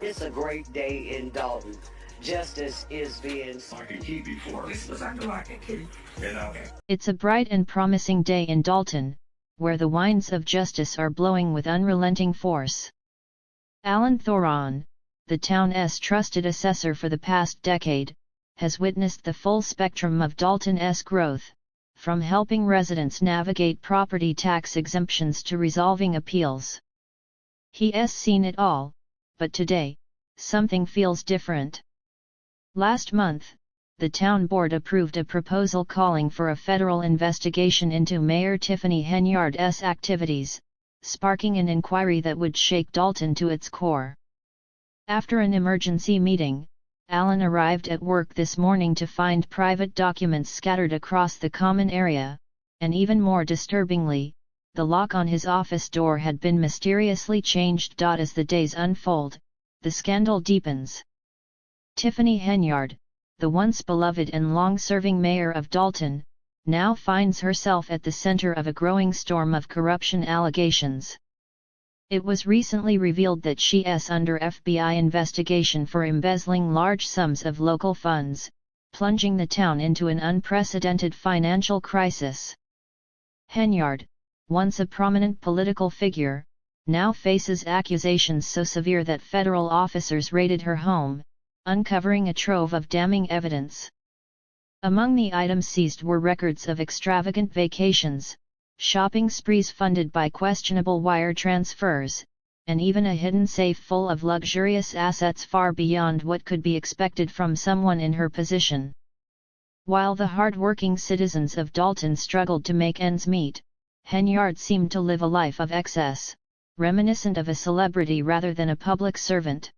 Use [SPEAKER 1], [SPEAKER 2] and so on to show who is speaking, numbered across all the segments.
[SPEAKER 1] It's a great day in Dalton. Justice is being...
[SPEAKER 2] Like a key before. This was acting like a key.
[SPEAKER 3] It's a bright and promising day in Dalton, where the winds of justice are blowing with unrelenting force. Alan Thoron, the town's trusted assessor for the past decade, has witnessed the full spectrum of Dalton's growth, from helping residents navigate property tax exemptions to resolving appeals. He's seen it all, but today, something feels different. Last month, the town board approved a proposal calling for a federal investigation into Mayor Tiffany Henyard's activities, sparking an inquiry that would shake Dalton to its core. After an emergency meeting, Alan arrived at work this morning to find private documents scattered across the common area, and even more disturbingly, the lock on his office door had been mysteriously changed. As the days unfold, the scandal deepens. Tiffany Henyard, the once beloved and long-serving mayor of Dalton, now finds herself at the center of a growing storm of corruption allegations. It was recently revealed that she is under FBI investigation for embezzling large sums of local funds, plunging the town into an unprecedented financial crisis. Henyard, once a prominent political figure, now faces accusations so severe that federal officers raided her home, uncovering a trove of damning evidence. Among the items seized were records of extravagant vacations, shopping sprees funded by questionable wire transfers, and even a hidden safe full of luxurious assets far beyond what could be expected from someone in her position. While the hard-working citizens of Dalton struggled to make ends meet, Henyard seemed to live a life of excess, reminiscent of a celebrity rather than a public servant.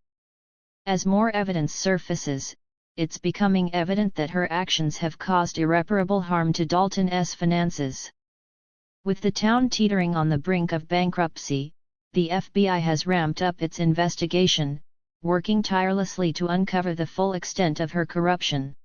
[SPEAKER 3] As more evidence surfaces, it's becoming evident that her actions have caused irreparable harm to Dalton's finances. With the town teetering on the brink of bankruptcy, the FBI has ramped up its investigation, working tirelessly to uncover the full extent of her corruption.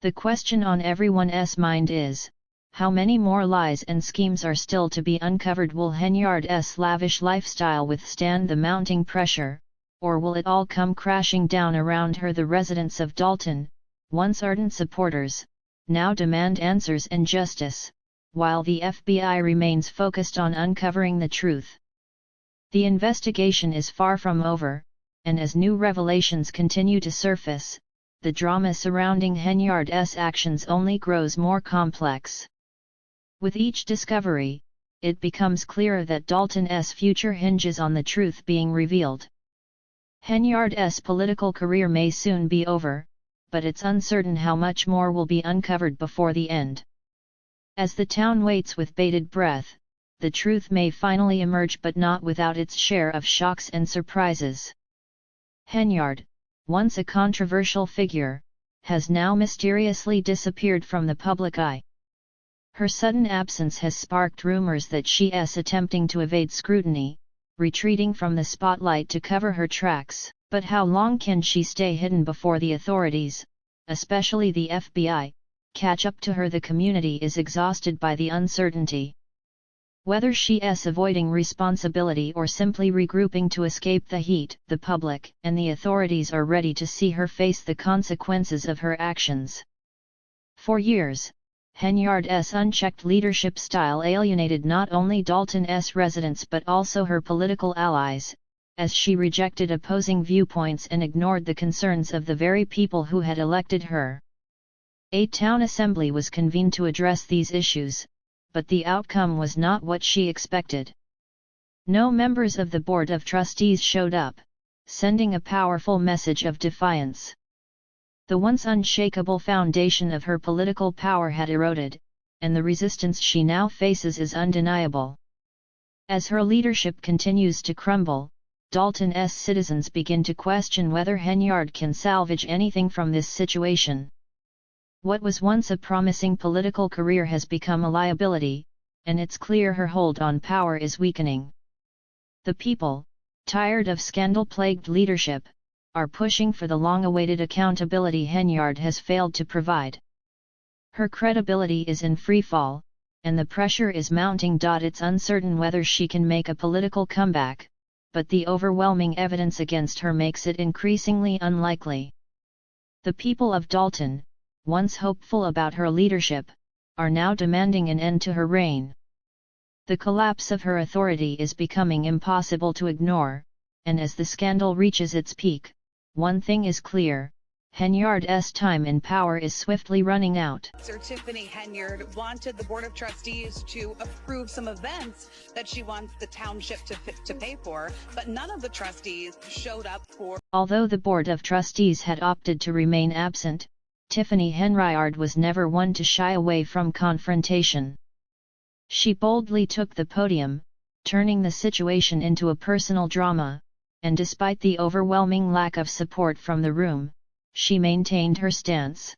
[SPEAKER 3] The question on everyone's mind is, how many more lies and schemes are still to be uncovered? Will Henyard's lavish lifestyle withstand the mounting pressure, or will it all come crashing down around her? The residents of Dalton, once ardent supporters, now demand answers and justice, while the FBI remains focused on uncovering the truth. The investigation is far from over, and as new revelations continue to surface, the drama surrounding Henyard's actions only grows more complex. With each discovery, it becomes clearer that Dalton's future hinges on the truth being revealed. Henyard's political career may soon be over, but it's uncertain how much more will be uncovered before the end. As the town waits with bated breath, the truth may finally emerge, but not without its share of shocks and surprises. Henyard, once a controversial figure, has now mysteriously disappeared from the public eye. Her sudden absence has sparked rumors that she is attempting to evade scrutiny, retreating from the spotlight to cover her tracks. But how long can she stay hidden before the authorities, especially the FBI, catch up to her? The community is exhausted by the uncertainty. Whether she is avoiding responsibility or simply regrouping to escape the heat, the public and the authorities are ready to see her face the consequences of her actions. For years, Henyard's unchecked leadership style alienated not only Dalton's residents but also her political allies, as she rejected opposing viewpoints and ignored the concerns of the very people who had elected her. A town assembly was convened to address these issues, but the outcome was not what she expected. No members of the Board of Trustees showed up, sending a powerful message of defiance. The once unshakable foundation of her political power had eroded, and the resistance she now faces is undeniable. As her leadership continues to crumble, Dalton's citizens begin to question whether Henyard can salvage anything from this situation. What was once a promising political career has become a liability, and it's clear her hold on power is weakening. The people, tired of scandal-plagued leadership, are pushing for the long-awaited accountability Henyard has failed to provide. Her credibility is in freefall, and the pressure is mounting. It's uncertain whether she can make a political comeback, but the overwhelming evidence against her makes it increasingly unlikely. The people of Dalton, once hopeful about her leadership, are now demanding an end to her reign. The collapse of her authority is becoming impossible to ignore, and as the scandal reaches its peak, one thing is clear: Henyard's time in power is swiftly running out.
[SPEAKER 4] Sir Tiffany Henyard wanted the Board of Trustees to approve some events that she wants the township to pay for, but none of the trustees showed up for.
[SPEAKER 3] Although the Board of Trustees had opted to remain absent, Tiffany Henyard was never one to shy away from confrontation. She boldly took the podium, turning the situation into a personal drama, and despite the overwhelming lack of support from the room, she maintained her stance.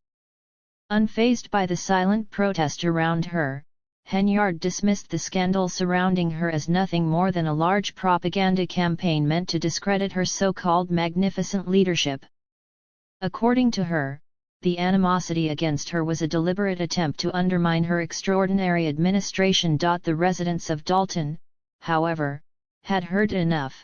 [SPEAKER 3] Unfazed by the silent protest around her, Henyard dismissed the scandal surrounding her as nothing more than a large propaganda campaign meant to discredit her so-called magnificent leadership. According to her, the animosity against her was a deliberate attempt to undermine her extraordinary administration. The residents of Dalton, however, had heard enough.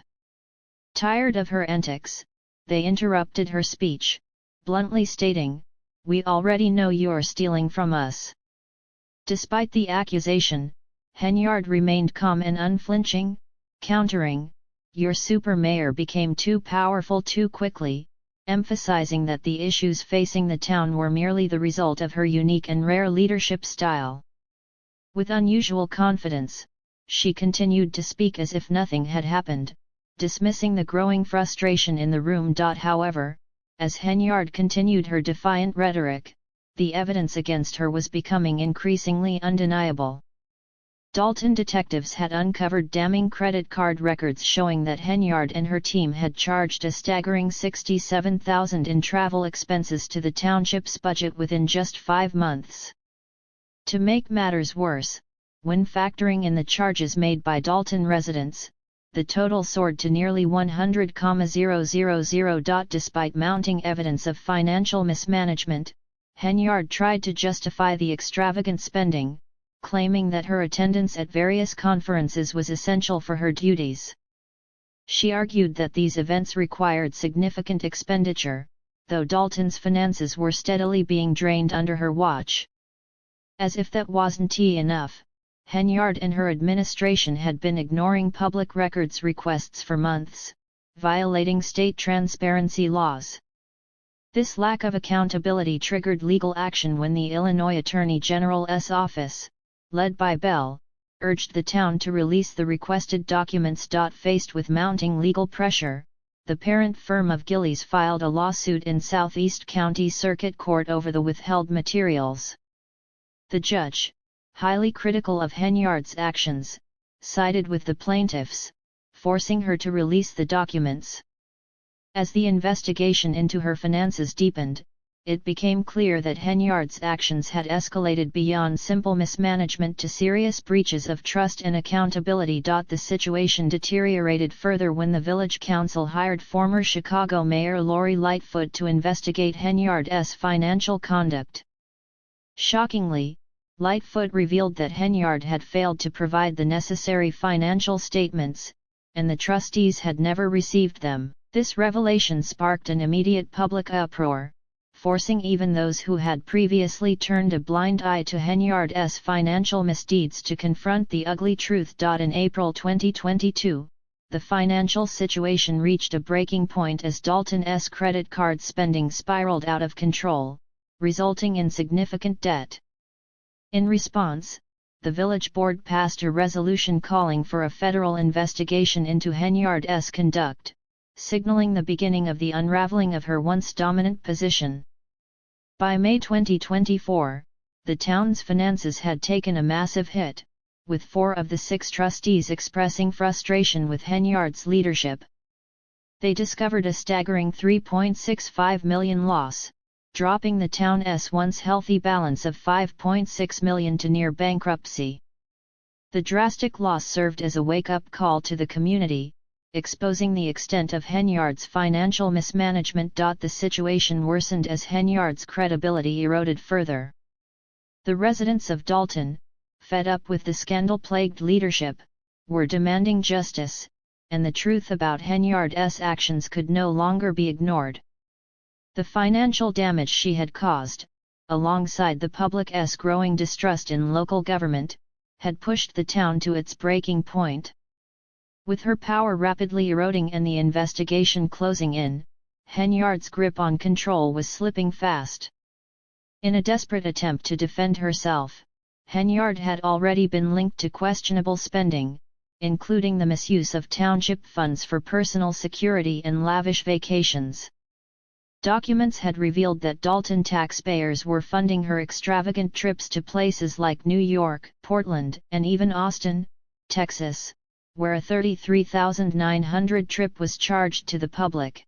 [SPEAKER 3] Tired of her antics, they interrupted her speech, bluntly stating, "We already know you're stealing from us." Despite the accusation, Henyard remained calm and unflinching, countering, "Your super mayor became too powerful too quickly," emphasizing that the issues facing the town were merely the result of her unique and rare leadership style. With unusual confidence, she continued to speak as if nothing had happened, dismissing the growing frustration in the room. However, as Henyard continued her defiant rhetoric, the evidence against her was becoming increasingly undeniable. Dalton detectives had uncovered damning credit card records showing that Henyard and her team had charged a staggering $67,000 in travel expenses to the township's budget within just 5 months. To make matters worse, when factoring in the charges made by Dalton residents, the total soared to nearly $100,000. Despite mounting evidence of financial mismanagement, Henyard tried to justify the extravagant spending, claiming that her attendance at various conferences was essential for her duties. She argued that these events required significant expenditure, though Dalton's finances were steadily being drained under her watch. As if that wasn't enough, Henyard and her administration had been ignoring public records requests for months, violating state transparency laws. This lack of accountability triggered legal action when the Illinois Attorney General's office, led by Bell, urged the town to release the requested documents. Faced with mounting legal pressure, the parent firm of Gillies filed a lawsuit in Southeast County Circuit Court over the withheld materials. The judge, highly critical of Henyard's actions, sided with the plaintiffs, forcing her to release the documents. As the investigation into her finances deepened, it became clear that Henyard's actions had escalated beyond simple mismanagement to serious breaches of trust and accountability. The situation deteriorated further when the village council hired former Chicago Mayor Lori Lightfoot to investigate Henyard's financial conduct. Shockingly, Lightfoot revealed that Henyard had failed to provide the necessary financial statements, and the trustees had never received them. This revelation sparked an immediate public uproar, forcing even those who had previously turned a blind eye to Henyard's financial misdeeds to confront the ugly truth. In April 2022, the financial situation reached a breaking point as Dalton's credit card spending spiraled out of control, resulting in significant debt. In response, the village board passed a resolution calling for a federal investigation into Henyard's conduct, signaling the beginning of the unraveling of her once dominant position. By May 2024, the town's finances had taken a massive hit, with 4 of the 6 trustees expressing frustration with Henyard's leadership. They discovered a staggering $3.65 million loss, dropping the town's once healthy balance of $5.6 million to near bankruptcy. The drastic loss served as a wake-up call to the community, exposing the extent of Henyard's financial mismanagement. The situation worsened as Henyard's credibility eroded further. The residents of Dalton, fed up with the scandal-plagued leadership, were demanding justice, and the truth about Henyard's actions could no longer be ignored. The financial damage she had caused, alongside the public's growing distrust in local government, had pushed the town to its breaking point. With her power rapidly eroding and the investigation closing in, Henyard's grip on control was slipping fast. In a desperate attempt to defend herself, Henyard had already been linked to questionable spending, including the misuse of township funds for personal security and lavish vacations. Documents had revealed that Dalton taxpayers were funding her extravagant trips to places like New York, Portland, and even Austin, Texas, where a $33,900 trip was charged to the public.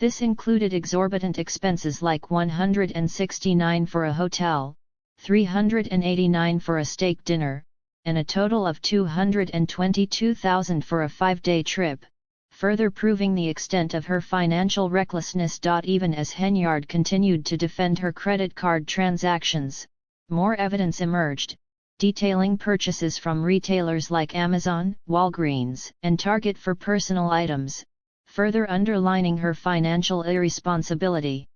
[SPEAKER 3] This included exorbitant expenses like $169 for a hotel, $389 for a steak dinner, and a total of $222,000 for a 5-day trip, further proving the extent of her financial recklessness. Even as Henyard continued to defend her credit card transactions, more evidence emerged, detailing purchases from retailers like Amazon, Walgreens, and Target for personal items, further underlining her financial irresponsibility.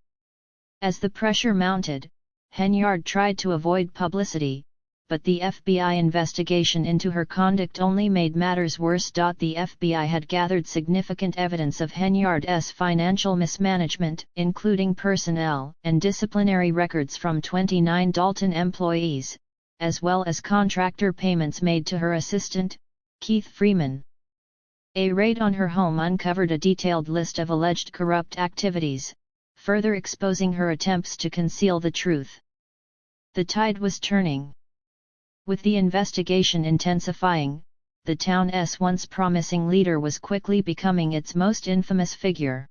[SPEAKER 3] As the pressure mounted, Henyard tried to avoid publicity, but the FBI investigation into her conduct only made matters worse. The FBI had gathered significant evidence of Henyard's financial mismanagement, including personnel and disciplinary records from 29 Dalton employees, as well as contractor payments made to her assistant, Keith Freeman. A raid on her home uncovered a detailed list of alleged corrupt activities, further exposing her attempts to conceal the truth. The tide was turning. With the investigation intensifying, the town's once promising leader was quickly becoming its most infamous figure.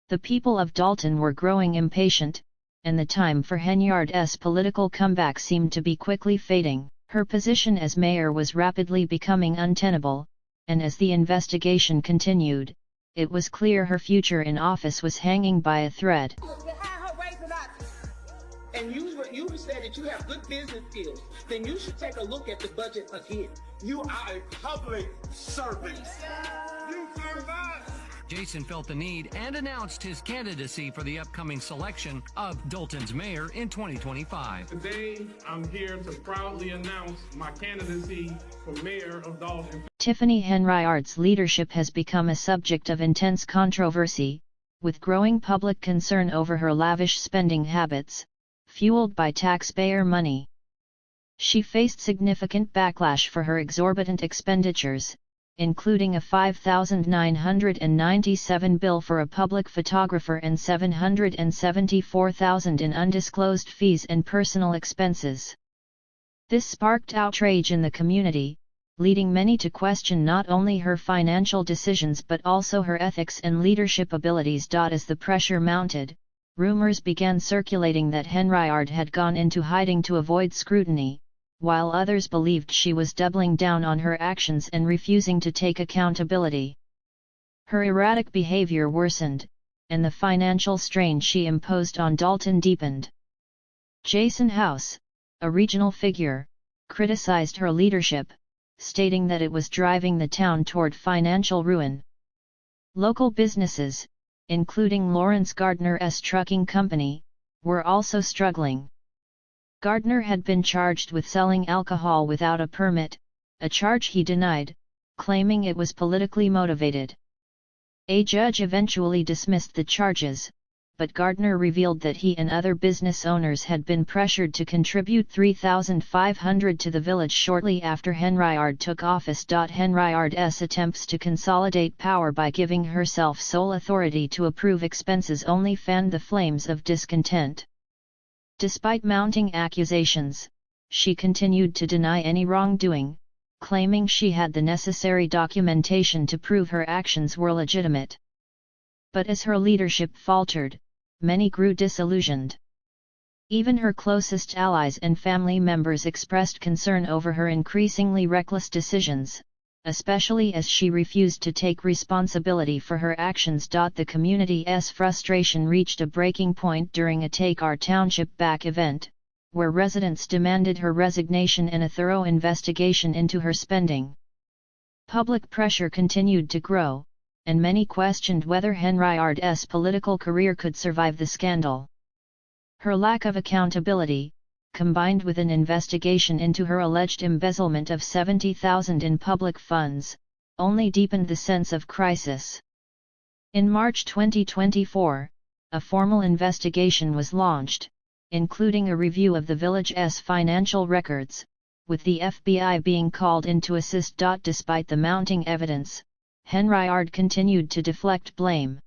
[SPEAKER 3] The people of Dalton were growing impatient, and the time for Henyard's political comeback seemed to be quickly fading. Her position as mayor was rapidly becoming untenable, and as the investigation continued, it was clear her future in office was hanging by a thread.
[SPEAKER 5] And you said that you have good business skills, then you should take a look at the budget again. You are a public servant. You cannot.
[SPEAKER 6] Jason felt the need and announced his candidacy for the upcoming selection of Dalton's mayor in 2025.
[SPEAKER 5] Today, I'm here to proudly announce my candidacy for mayor of Dalton.
[SPEAKER 3] Tiffany Henyard's leadership has become a subject of intense controversy, with growing public concern over her lavish spending habits, fueled by taxpayer money. She faced significant backlash for her exorbitant expenditures, including a $5,997 bill for a public photographer and $774,000 in undisclosed fees and personal expenses. This sparked outrage in the community, leading many to question not only her financial decisions but also her ethics and leadership abilities. As the pressure mounted, rumors began circulating that Henyard had gone into hiding to avoid scrutiny, while others believed she was doubling down on her actions and refusing to take accountability. Her erratic behavior worsened, and the financial strain she imposed on Dalton deepened. Jason House, a regional figure, criticized her leadership, stating that it was driving the town toward financial ruin. Local businesses, including Lawrence Gardner's trucking company, were also struggling. Gardner had been charged with selling alcohol without a permit, a charge he denied, claiming it was politically motivated. A judge eventually dismissed the charges, but Gardner revealed that he and other business owners had been pressured to contribute $3,500 to the village shortly after Henyard took office. Henyard's attempts to consolidate power by giving herself sole authority to approve expenses only fanned the flames of discontent. Despite mounting accusations, she continued to deny any wrongdoing, claiming she had the necessary documentation to prove her actions were legitimate. But as her leadership faltered, many grew disillusioned. Even her closest allies and family members expressed concern over her increasingly reckless decisions, especially as she refused to take responsibility for her actions. The community's frustration reached a breaking point during a Take Our Township Back event, where residents demanded her resignation and a thorough investigation into her spending. Public pressure continued to grow, and many questioned whether Henyard's political career could survive the scandal. Her lack of accountability, combined with an investigation into her alleged embezzlement of $70,000 in public funds, only deepened the sense of crisis. In March 2024, a formal investigation was launched, including a review of the village's financial records, with the FBI being called in to assist. Despite the mounting evidence, Henyard continued to deflect blame.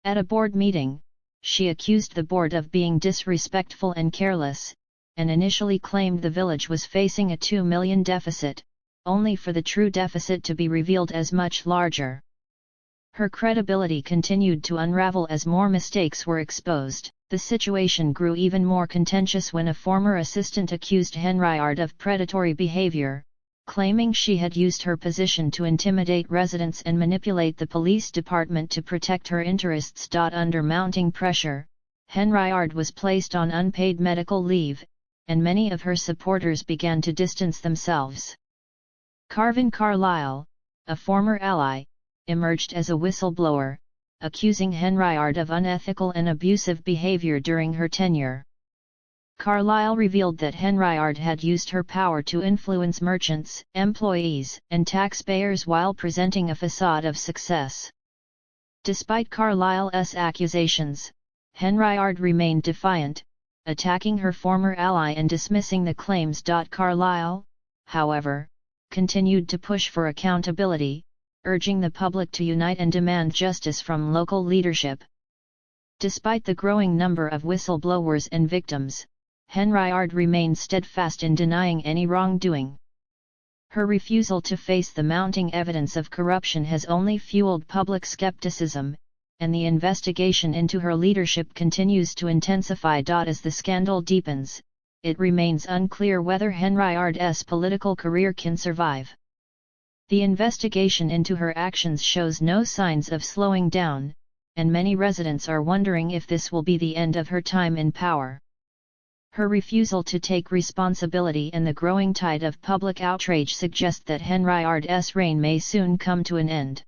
[SPEAKER 3] At a board meeting, she accused the board of being disrespectful and careless, and initially claimed the village was facing a $2 million deficit, only for the true deficit to be revealed as much larger. Her credibility continued to unravel as more mistakes were exposed. The situation grew even more contentious when a former assistant accused Henyard of predatory behavior, claiming she had used her position to intimidate residents and manipulate the police department to protect her interests. Under mounting pressure, Henyard was placed on unpaid medical leave, and many of her supporters began to distance themselves. Carvin Carlisle, a former ally, emerged as a whistleblower, accusing Henyard of unethical and abusive behavior during her tenure. Carlisle revealed that Henyard had used her power to influence merchants, employees, and taxpayers while presenting a facade of success. Despite Carlisle's accusations, Henyard remained defiant, attacking her former ally and dismissing the claims. Carlisle, however, continued to push for accountability, urging the public to unite and demand justice from local leadership. Despite the growing number of whistleblowers and victims, Henyard remained steadfast in denying any wrongdoing. Her refusal to face the mounting evidence of corruption has only fueled public skepticism, and the investigation into her leadership continues to intensify. As the scandal deepens, it remains unclear whether Henyard's political career can survive. The investigation into her actions shows no signs of slowing down, and many residents are wondering if this will be the end of her time in power. Her refusal to take responsibility and the growing tide of public outrage suggest that Henyard's reign may soon come to an end.